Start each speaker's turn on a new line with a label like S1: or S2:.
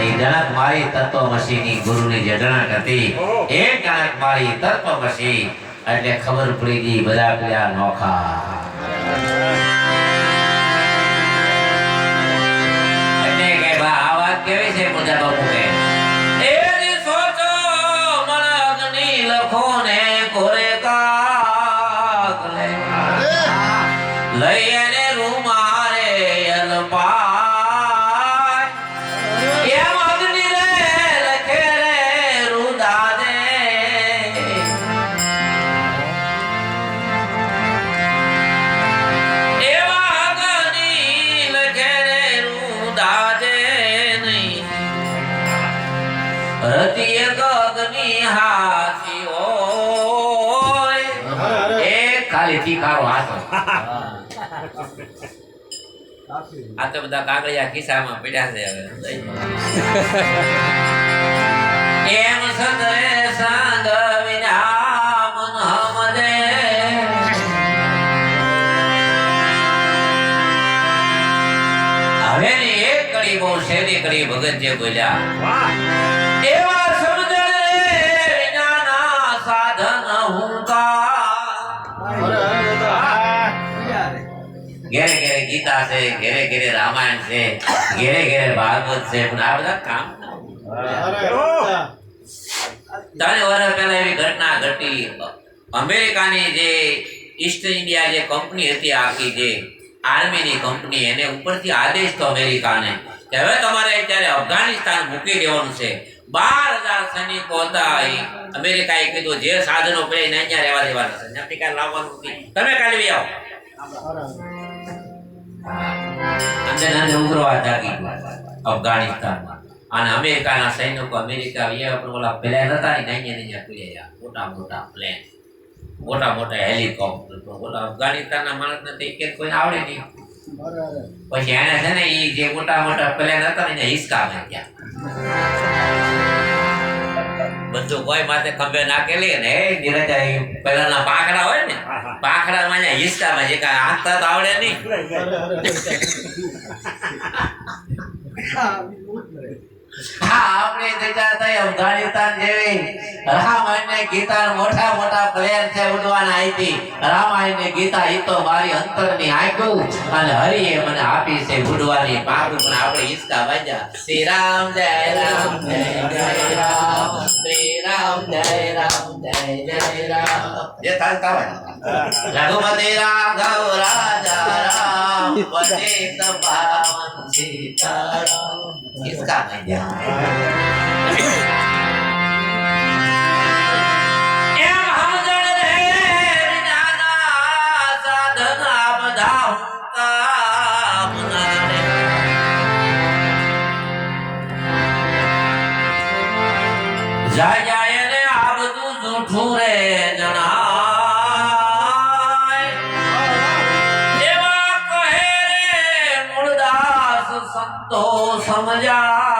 S1: અને એ જણક મારી તત્વમસીની ગુરુની જે જણક હતી એ જણક મારી તત્વમસી એટલે ખબર પડી ગઈ બધા પેલા નોખા એટલે કે બા આ વાત કેવી છે પૂજા બાપુ કે એ સોચો મન અગ્નિ લખો ને કોરે કાક લઈ એને રૂમારે અલપાય એમ અગ્નિ રે લખે રે રુદા દે એવા અગ્નિ લખે રે રુદા દે નહીં રતિ એક અગ્નિ હાથી હોય એ ખાલી તીખારો હાથ આ તો બધા કાગળિયા ખિસ્સામાં પડ્યા છે હવે એમ સદરે સાંગ વિના મન હમદે હવે ની એક કડી બહુ શેરી કડી ભગત જે બોલ્યા એવા સમજણ વિનાના સાધન હુંકા ઘેરે ઘેરે ગીતા છે ઘેરે ઘેરે રામાયણ છે ઘેરે ઘેરે ભાગવત છે પણ આ બધા કામ ત્રણ વર્ષ પહેલા એવી ઘટના ઘટી અમેરિકાની જે ઈસ્ટ ઇન્ડિયા જે કંપની હતી આખી જે આર્મીની કંપની એને ઉપરથી આદેશ તો અમેરિકાને કે હવે તમારે અત્યારે અફઘાનિસ્તાન મૂકી દેવાનું છે 12,000 સૈનિકો હતા અમેરિકાએ કીધું જે સાધનો પડે એને અહીંયા રહેવા દેવાના છે અમેરિકા લાવવાનું નથી તમે કાઢી આવો અંદર ઉગ્રવાદ જાગી અફઘાનિસ્તાનમાં અને અમેરિકાના સૈનિકો અમેરિકા ઓલા પ્લેન હતા ને અહીંયા પીડ્યા મોટા મોટા પ્લેન મોટા મોટા હેલિકોપ્ટર ઓલા અફઘાનિસ્તાનના માણસને તો એક કોઈ આવડે નહીં પછી એને છે ને એ જે મોટા મોટા પ્લેન હતા ને હિસકા માર્યા બધું કોઈ માથે ખંભે નાખેલી ને નિરંજા પેલાના પાંખડા હોય ને પાંખડામાં હિસકામાં જે કાંઈ આંખતા તો આવડે નહીં આપણે જગ્યા થઈ અફઘાનિસ્તાન જેવી રામાયણ ને ગીતા મોટા મોટા પ્લેન છે ઉડવાના આઈથી રામાયણ ને ગીતા ઈ તો મારી અંતરની આંખું અને હરિએ મને આપી છે ઉડવાની પાંખ પણ આપણે હિસકા વાજ્યા શ્રી રામ જય રામ જય જય રામ શ્રી રામ જય રામ જય જય રામ જે થાલ કાવે રઘુપતિ રાઘવ રાજા રામ પતિત પાવન સીતારામ इसका नहीं जाए रे आप तू झूठू रे जनाय एवा कहे रे मुरदास संतो समझा